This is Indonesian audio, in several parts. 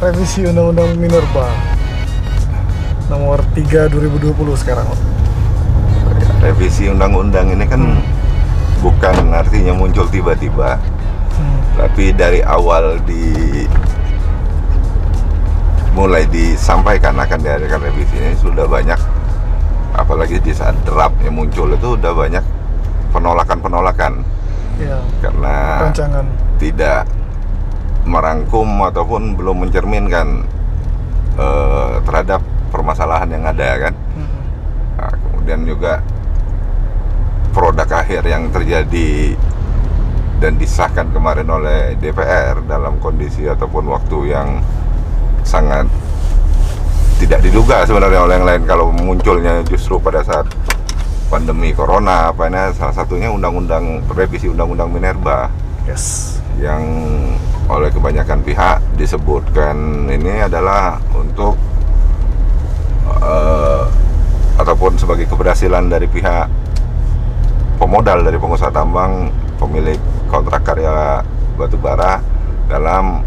revisi Undang-Undang Minerba nomor 3 2020 sekarang. Revisi undang-undang ini kan bukan artinya muncul tiba-tiba, tapi dari awal mulai disampaikan akan diadakan revisi ini sudah banyak, apalagi di saat draft yang muncul itu udah banyak penolakan Ya, karena rancangan tidak merangkum ataupun belum mencerminkan terhadap permasalahan yang ada kan. Nah, kemudian juga produk akhir yang terjadi dan disahkan kemarin oleh DPR dalam kondisi ataupun waktu yang sangat tidak diduga sebenarnya oleh yang lain, kalau munculnya justru pada saat pandemi corona salah satunya revisi undang-undang Minerba. yes. Yang oleh kebanyakan pihak disebutkan ini adalah untuk ataupun sebagai keberhasilan dari pihak pemodal, dari pengusaha tambang, pemilik kontrak karya batubara dalam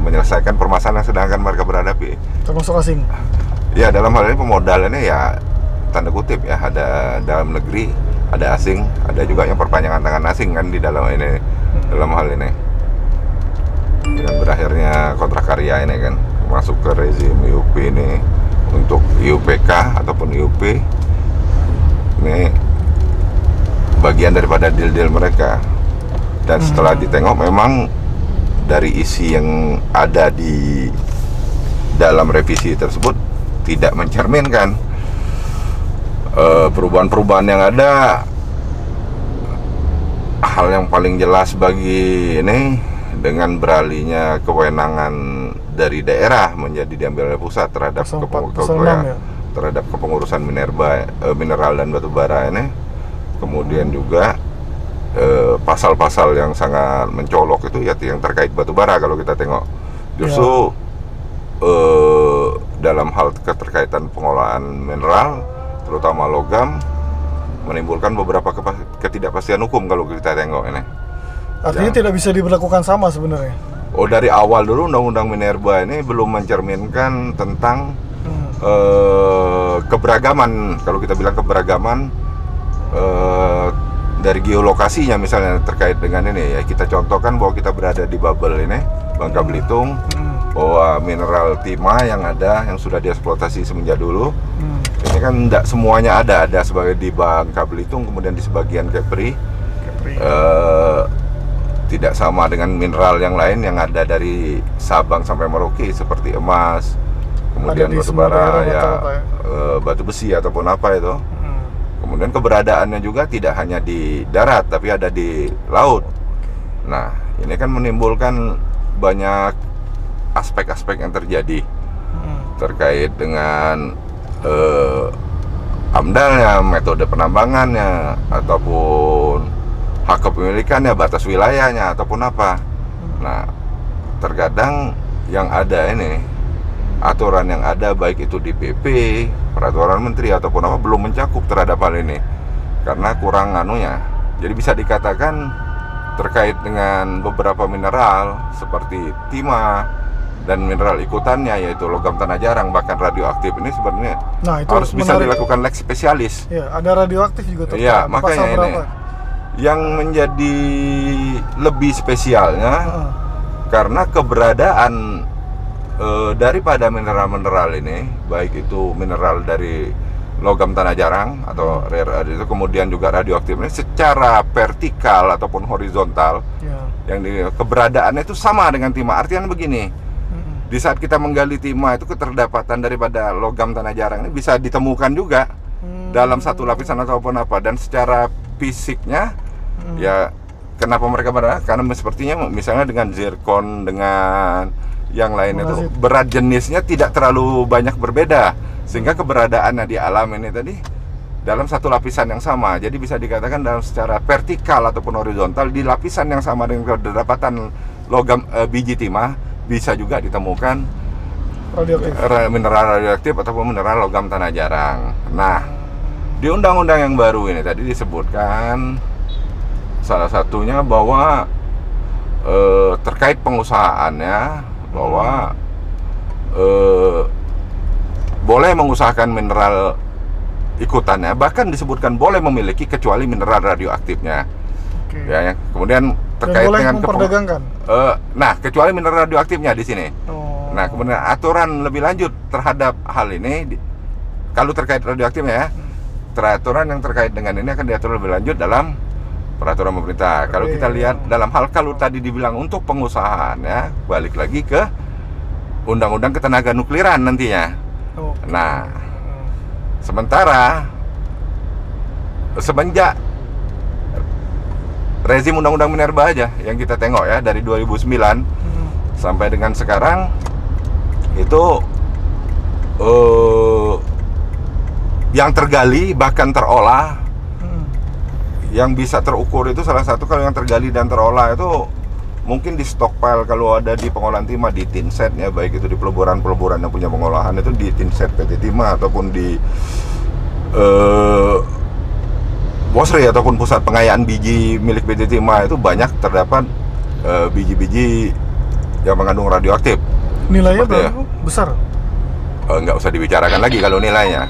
menyelesaikan permasalahan yang sedang mereka berhadapi. Termasuk asing. Ya, dalam hal ini pemodal ini ya tanda kutip ya, ada dalam negeri, ada asing, ada juga yang perpanjangan tangan asing kan di dalam ini, dalam hal ini. Dengan berakhirnya kontrak karya ini kan masuk ke rezim IUP ini untuk IUPK ataupun IUP, ini bagian daripada deal-deal mereka. Dan setelah ditengok memang dari isi yang ada di dalam revisi tersebut tidak mencerminkan perubahan-perubahan yang ada. Hal yang paling jelas bagi ini, dengan beralihnya kewenangan dari daerah menjadi diambil oleh pusat terhadap terhadap kepengurusan mineral dan batubara ini. Kemudian juga pasal-pasal yang sangat mencolok itu ya yang terkait batubara. Kalau kita tengok justru dalam hal keterkaitan pengolahan mineral terutama logam menimbulkan beberapa ketidakpastian hukum kalau kita tengok ini. Artinya tidak bisa diberlakukan sama sebenarnya. Oh, dari awal dulu undang-undang Minerba ini belum mencerminkan tentang keberagaman. Kalau kita bilang keberagaman dari geolokasinya misalnya terkait dengan ini ya, kita contohkan bahwa kita berada di Babel ini, Bangka Belitung, bahwa mineral timah yang ada yang sudah dieksploitasi semenjak dulu ini kan tidak semuanya ada sebagai di Bangka Belitung, kemudian di sebagian Kepri. Tidak sama dengan mineral yang lain yang ada dari Sabang sampai Merauke seperti emas, kemudian batubara ya, batu besi ataupun apa itu. Kemudian keberadaannya juga tidak hanya di darat tapi ada di laut. Nah, ini kan menimbulkan banyak aspek-aspek yang terjadi terkait dengan AMDAL-nya, metode penambangannya, ataupun hak kepemilikannya, batas wilayahnya, ataupun apa. Nah, terkadang yang ada ini, aturan yang ada baik itu di PP, peraturan menteri ataupun apa, belum mencakup terhadap hal ini karena kurang anunya. Jadi bisa dikatakan terkait dengan beberapa mineral seperti timah dan mineral ikutannya yaitu logam tanah jarang bahkan radioaktif ini sebenarnya itu harus bisa dilakukan lex spesialis. Ya, ada radioaktif juga tuh. Iya, makanya ini yang menjadi lebih spesialnya karena keberadaan daripada mineral-mineral ini, baik itu mineral dari logam tanah jarang atau rare earth itu, kemudian juga radioaktif ini secara vertikal ataupun horizontal, yang keberadaannya itu sama dengan timah. Artinya begini, di saat kita menggali timah itu keterdapatan daripada logam tanah jarang ini bisa ditemukan juga dalam satu lapisan ataupun apa, dan secara fisiknya ya kenapa mereka berat? Karena sepertinya misalnya dengan zirkon, dengan yang lain itu berat jenisnya tidak terlalu banyak berbeda, sehingga keberadaannya di alam ini tadi dalam satu lapisan yang sama. Jadi bisa dikatakan dalam secara vertikal ataupun horizontal di lapisan yang sama dengan kedapatan logam biji timah bisa juga ditemukan mineral radioaktif ataupun mineral logam tanah jarang. Nah, di undang-undang yang baru ini tadi disebutkan salah satunya bahwa terkait pengusahaannya bahwa boleh mengusahakan mineral ikutannya, bahkan disebutkan boleh memiliki kecuali mineral radioaktifnya. Oke. Ya, kemudian Dan terkait boleh dengan memperdagangkan. nah, kecuali mineral radioaktifnya di sini. Oh. Nah, kemudian aturan lebih lanjut terhadap hal ini kalau terkait radioaktifnya ya. Peraturan yang terkait dengan ini akan diatur lebih lanjut dalam peraturan pemerintah. Kalau kita lihat dalam hal kalau tadi dibilang untuk pengusahaan ya, balik lagi ke undang-undang ketenaga nukliran nantinya. Oke. Nah, sementara semenjak rezim undang-undang minerba aja yang kita tengok ya dari 2009 sampai dengan sekarang itu yang tergali bahkan terolah yang bisa terukur itu salah satu kalau yang tergali dan terolah itu mungkin di stockpile kalau ada di pengolahan timah di Tinset ya, baik itu di peleburan-peleburan yang punya pengolahan itu di Tinset PT Timah ataupun di Bosri ataupun pusat pengayaan biji milik PT Timah itu banyak terdapat biji-biji yang mengandung radioaktif. Nilainya Seperti berapa? Besar. Nggak usah dibicarakan lagi kalau nilainya.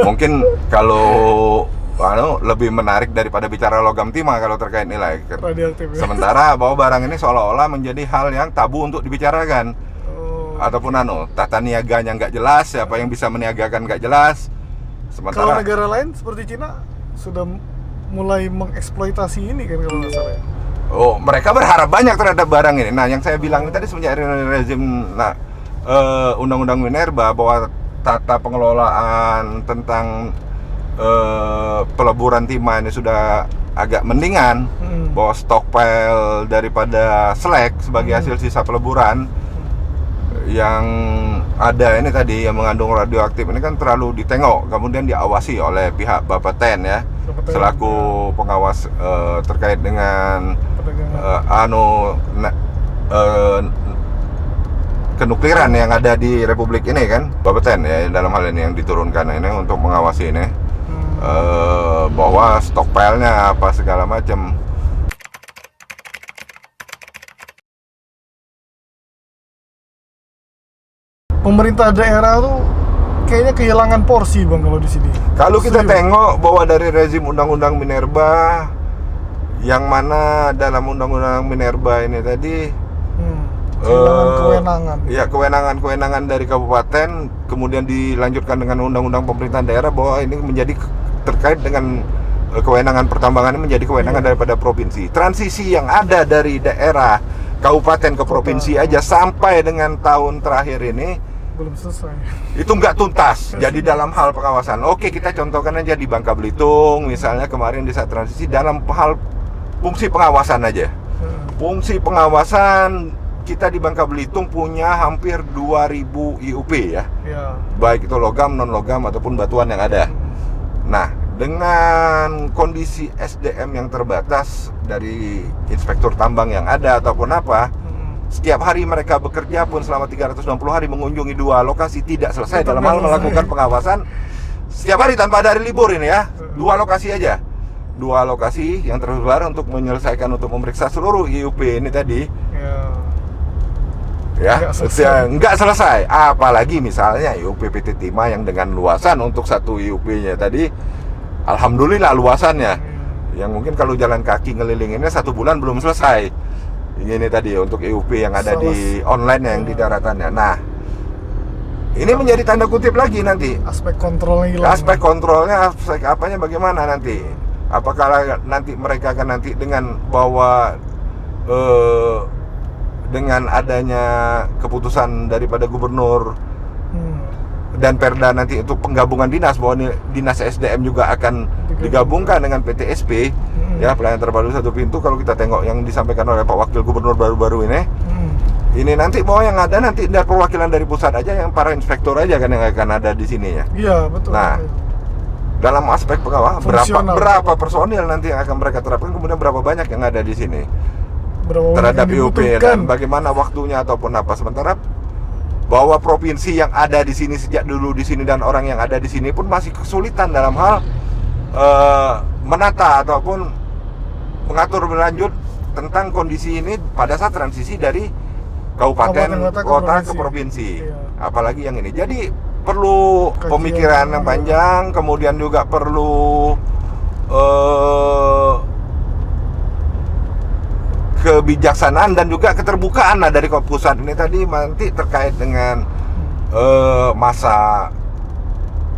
Mungkin kalau lebih menarik daripada bicara logam timah kalau terkait nilai. Radioaktif ya. Sementara bahwa barang ini seolah-olah menjadi hal yang tabu untuk dibicarakan. Ataupun tata niaganya nggak jelas, siapa yang bisa meniagakan nggak jelas. Kalau Sementara negara lain seperti Cina sudah mulai mengeksploitasi ini kan kalau nggak salah ya. mereka berharap banyak terhadap barang ini. Nah, yang saya bilang tadi semenjak rezim undang-undang minerba bahwa tata pengelolaan tentang peleburan timah ini sudah agak mendingan, bahwa stockpile daripada slag sebagai hasil sisa peleburan yang ada ini tadi yang mengandung radioaktif ini kan terlalu ditengok, kemudian diawasi oleh pihak Bapeten ya, selaku pengawas terkait dengan kenukliran yang ada di Republik ini kan, Bapeten ya dalam hal ini yang diturunkan ini untuk mengawasi ini bahwa stockpile-nya apa segala macam. Pemerintah daerah tuh kayaknya kehilangan porsi bang kalau di sini. Kalau kita Serius. tengok bahwa dari rezim undang-undang minerba yang mana dalam undang-undang minerba ini tadi kehilangan kewenangan. ya kewenangan dari kabupaten kemudian dilanjutkan dengan undang-undang pemerintahan daerah bahwa ini menjadi terkait dengan kewenangan pertambangan ini menjadi kewenangan daripada provinsi. Transisi yang ada dari daerah kabupaten ke provinsi aja sampai dengan tahun terakhir ini Belum selesai. itu nggak tuntas. Jadi dalam hal pengawasan, oke kita contohkan aja di Bangka Belitung misalnya kemarin di saat transisi dalam hal fungsi pengawasan aja. Fungsi pengawasan kita di Bangka Belitung punya hampir 2000 IUP ya. Baik itu logam, non logam ataupun batuan yang ada. Nah, dengan kondisi SDM yang terbatas dari inspektur tambang yang ada ataupun apa, setiap hari mereka bekerja pun selama 360 hari mengunjungi 2 lokasi tidak selesai dalam hal melakukan pengawasan setiap hari tanpa ada hari libur ini ya. 2 lokasi aja. 2 lokasi yang tersebar untuk menyelesaikan untuk memeriksa seluruh IUP ini tadi. Ya, nggak selesai. Apalagi misalnya IUP PT Timah yang dengan luasan untuk satu IUP-nya tadi, alhamdulillah luasannya. Yang mungkin kalau jalan kaki ngelilinginnya 1 bulan belum selesai. Ini tadi untuk IUP yang ada di online yang di daratannya. Nah, ini menjadi tanda kutip lagi nanti. Aspek kontrolnya hilang. Aspek kontrolnya, aspek apanya bagaimana nanti? Apakah nanti mereka akan nanti dengan bahwa dengan adanya keputusan daripada gubernur dan Perda nanti untuk penggabungan dinas bahwa dinas SDM juga akan digabungkan dengan PTSP ya, pelayanan terpadu satu pintu. Kalau kita tengok yang disampaikan oleh Pak Wakil Gubernur baru-baru ini nanti bahwa yang ada nanti dari perwakilan dari pusat aja, yang para inspektur aja kan yang akan ada di sininya. Iya betul. Nah, dalam aspek pengawasan berapa personil nanti yang akan mereka terapkan, kemudian berapa banyak yang ada di sini terhadap IUP dan bagaimana waktunya ataupun apa. Sementara bahwa provinsi yang ada di sini sejak dulu di sini dan orang yang ada di sini pun masih kesulitan dalam hal menata ataupun mengatur berlanjut tentang kondisi ini pada saat transisi dari kabupaten, kota, kota ke ke provinsi. Iya. Apalagi yang ini. Jadi perlu Kajian, pemikiran yang iya. panjang, kemudian juga perlu kebijaksanaan dan juga keterbukaan lah dari pusat ini tadi nanti terkait dengan masa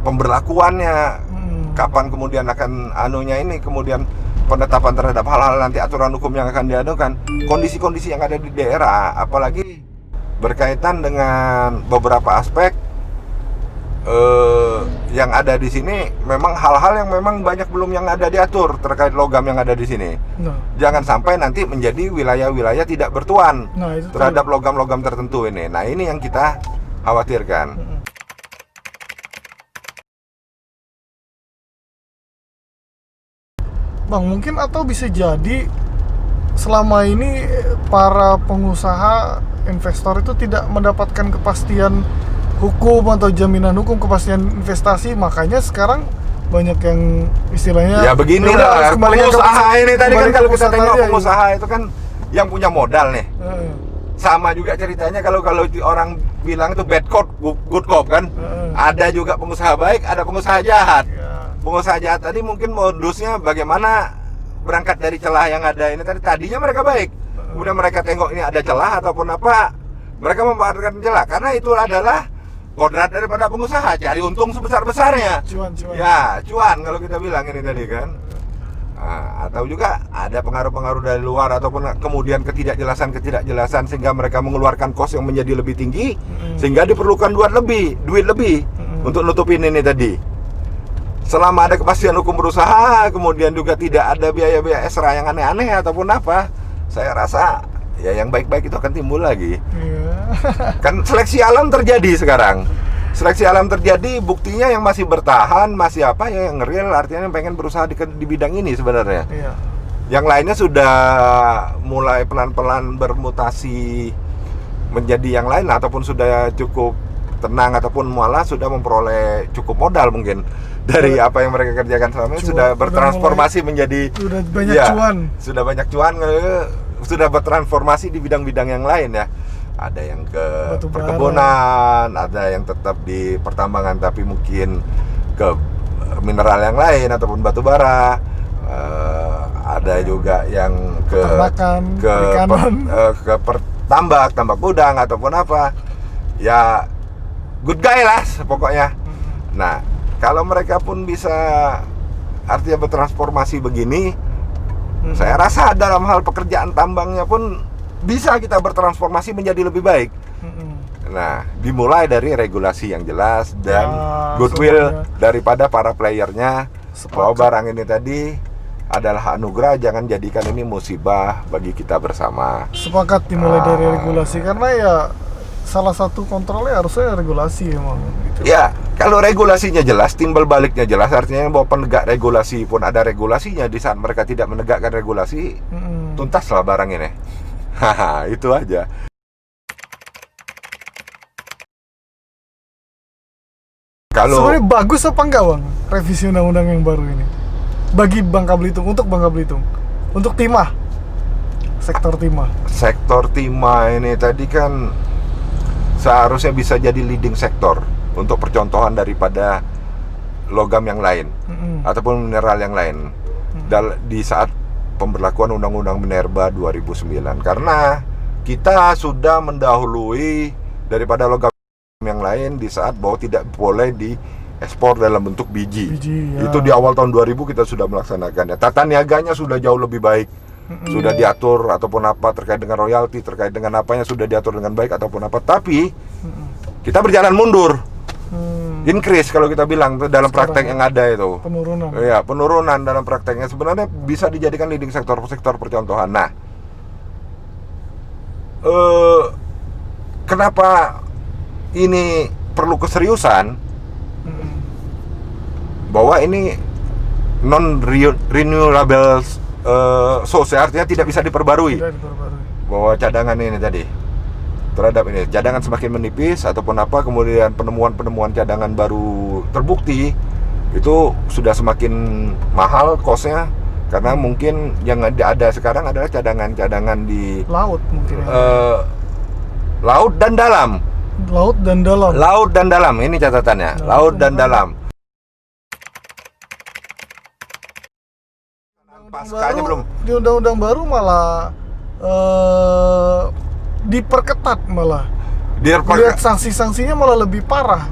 pemberlakuannya, kapan kemudian akan anunya ini, kemudian penetapan terhadap hal-hal nanti aturan hukum yang akan dianukan, kondisi-kondisi yang ada di daerah, apalagi berkaitan dengan beberapa aspek yang ada di sini. Memang hal-hal yang memang banyak belum yang ada diatur terkait logam yang ada di sini. Nah, Jangan sampai nanti menjadi wilayah-wilayah tidak bertuan itu terhadap logam-logam tertentu ini. Nah, ini yang kita khawatirkan. Bang, mungkin atau bisa jadi selama ini para pengusaha investor itu tidak mendapatkan kepastian hukum atau jaminan hukum, kepastian investasi, makanya sekarang banyak yang istilahnya Ya beginilah pengusaha ini tadi kan, kalau kita tengok tadi, pengusaha itu kan yang punya modal nih. Heeh. Sama juga ceritanya kalau orang bilang itu bad cop, good cop kan. Ada juga pengusaha baik, ada pengusaha jahat. Ya. Pengusaha jahat tadi mungkin modusnya bagaimana berangkat dari celah yang ada ini tadinya mereka baik. Kemudian mereka tengok ini ada celah ataupun apa, mereka memanfaatkan celah karena itu adalah kodrat daripada pengusaha, cari untung sebesar-besarnya. Cuan. Ya, cuan kalau kita bilang ini tadi kan. Nah, atau juga ada pengaruh-pengaruh dari luar ataupun kemudian ketidakjelasan sehingga mereka mengeluarkan kos yang menjadi lebih tinggi sehingga diperlukan duit lebih untuk nutupin ini tadi. Selama ada kepastian hukum berusaha, kemudian juga tidak ada biaya-biaya ekstra yang aneh-aneh ataupun apa, saya rasa ya yang baik-baik itu akan timbul lagi. Iya. Kan seleksi alam terjadi sekarang. Seleksi alam terjadi, buktinya yang masih bertahan, masih apa ya, yang real artinya yang pengen berusaha di bidang ini sebenarnya. Iya. Yang lainnya sudah mulai pelan-pelan bermutasi menjadi yang lain ataupun sudah cukup tenang ataupun malah sudah memperoleh cukup modal mungkin dari apa yang mereka kerjakan selama ini, sudah bertransformasi menjadi sudah banyak ya, cuan. Sudah banyak cuan, sudah bertransformasi di bidang-bidang yang lain ya. Ada yang ke Batubara, perkebunan, ada yang tetap di pertambangan tapi mungkin ke mineral yang lain ataupun batu bara. Ada juga yang ke tambak udang ataupun apa. Ya good guy lah pokoknya. Nah, kalau mereka pun bisa artinya bertransformasi begini, saya rasa dalam hal pekerjaan tambangnya pun bisa kita bertransformasi menjadi lebih baik. Nah, dimulai dari regulasi yang jelas dan goodwill daripada para playernya bahwa barang ini tadi adalah anugerah, jangan jadikan ini musibah bagi kita bersama. Sepakat dimulai dari regulasi karena ya salah satu kontrolnya harusnya regulasi emang gitu. Ya, kalau regulasinya jelas, timbal baliknya jelas, artinya bahwa penegak regulasi pun ada regulasinya. Di saat mereka tidak menegakkan regulasi, tuntaslah barang ini. Haha, itu aja. Kalau sebenarnya bagus apa enggak Bang revisi undang-undang yang baru ini bagi Bangka Belitung, untuk Bangka Belitung, untuk timah, sektor timah ini tadi kan seharusnya bisa jadi leading sektor untuk percontohan daripada logam yang lain ataupun mineral yang lain di saat pemberlakuan Undang-Undang Minerba 2009, karena kita sudah mendahului daripada logam yang lain di saat bahwa tidak boleh diekspor dalam bentuk biji ya. Itu di awal tahun 2000 kita sudah melaksanakannya. Tata niaganya sudah jauh lebih baik, sudah diatur ataupun apa terkait dengan royalti, terkait dengan apanya sudah diatur dengan baik ataupun apa. Tapi kita berjalan mundur, increase kalau kita bilang dalam praktek yang ada itu penurunan. Ya, penurunan dalam prakteknya sebenarnya bisa dijadikan leading sektor percontohan. Nah, kenapa ini perlu keseriusan? Bahwa ini non renewable source, artinya tidak bisa diperbarui. Bahwa cadangan ini tadi terhadap ini cadangan semakin menipis ataupun apa, kemudian penemuan cadangan baru terbukti, itu sudah semakin mahal kosnya, karena mungkin yang ada sekarang adalah cadangan di laut mungkin Laut dan dalam. Laut dan dalam. Laut dan dalam, ini catatannya. Laut dan dalam. Paskanya belum. Di undang-undang baru malah diperketat malah. Lihat sanksi-sanksinya malah lebih parah.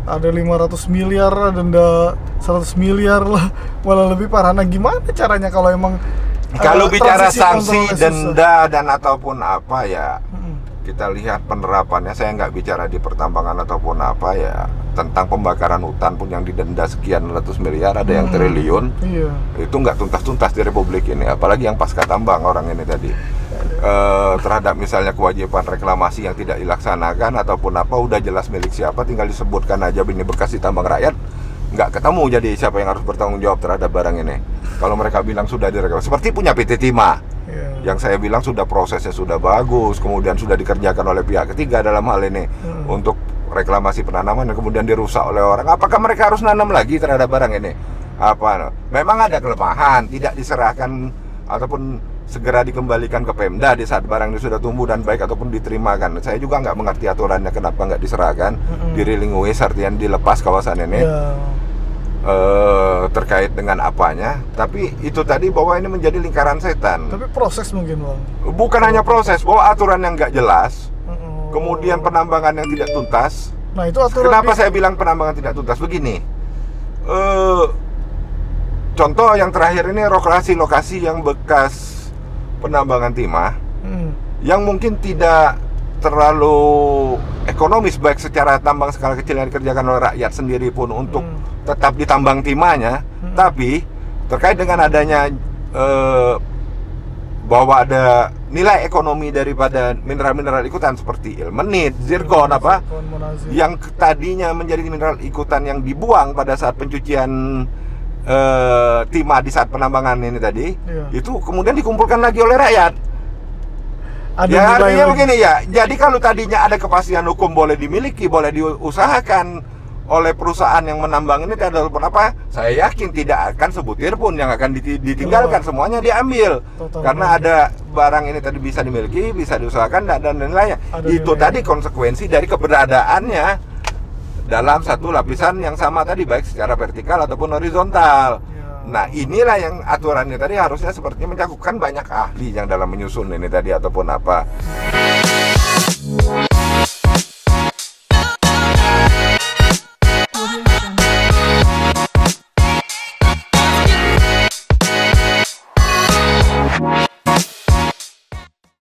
Ada 500 miliar, denda 100 miliar lah, malah lebih parah. Nah, gimana caranya kalau emang kalau bicara sanksi, denda dan ataupun apa ya, kita lihat penerapannya. Saya nggak bicara di pertambangan ataupun apa ya, tentang pembakaran hutan pun yang didenda sekian ratus miliar, ada yang triliun. Iya. Itu nggak tuntas-tuntas di Republik ini, apalagi yang pasca tambang orang ini tadi. Terhadap misalnya kewajiban reklamasi yang tidak dilaksanakan ataupun apa, udah jelas milik siapa, tinggal disebutkan aja ini bekas ditambang rakyat, nggak ketemu jadi siapa yang harus bertanggung jawab terhadap barang ini. Kalau mereka bilang sudah direklamasi, seperti punya PT Timah, yang saya bilang sudah prosesnya sudah bagus, kemudian sudah dikerjakan oleh pihak ketiga dalam hal ini untuk reklamasi penanaman, dan kemudian dirusak oleh orang. Apakah mereka harus nanam lagi terhadap barang ini? Apa? Memang ada kelemahan, tidak diserahkan ataupun segera dikembalikan ke Pemda di saat barang ini sudah tumbuh dan baik ataupun diterimakan. Saya juga nggak mengerti aturannya kenapa nggak diserahkan, direlinguis, artian dilepas kawasan ini. Terkait dengan apanya, tapi itu tadi bahwa ini menjadi lingkaran setan. Tapi proses mungkin, Bang. Bukan hanya proses, bahwa aturan yang nggak jelas, kemudian penambangan yang tidak tuntas. Nah, itu aturan. Kenapa saya bilang penambangan tidak tuntas? Begini, contoh yang terakhir ini lokasi yang bekas penambangan timah, yang mungkin tidak terlalu ekonomis baik secara tambang skala kecil yang dikerjakan oleh rakyat sendiri pun untuk tetap ditambang timahnya, tapi terkait dengan adanya bahwa ada nilai ekonomi daripada mineral-mineral ikutan seperti ilmenit, zirkon yang tadinya menjadi mineral ikutan yang dibuang pada saat pencucian timah di saat penambangan ini tadi, itu kemudian dikumpulkan lagi oleh rakyat. Ya artinya begini ya, jadi kalau tadinya ada kepastian hukum boleh dimiliki, boleh diusahakan oleh perusahaan yang menambang ini, tidak apa, saya yakin tidak akan sebutir pun yang akan ditinggalkan, semuanya diambil. Karena ada barang ini tadi bisa dimiliki, bisa diusahakan dan lain-lainnya. Itu tadi konsekuensi dari keberadaannya dalam satu lapisan yang sama tadi, baik secara vertikal ataupun horizontal. Nah, inilah yang aturannya tadi harusnya sepertinya mencakupkan banyak ahli yang dalam menyusun ini tadi ataupun apa.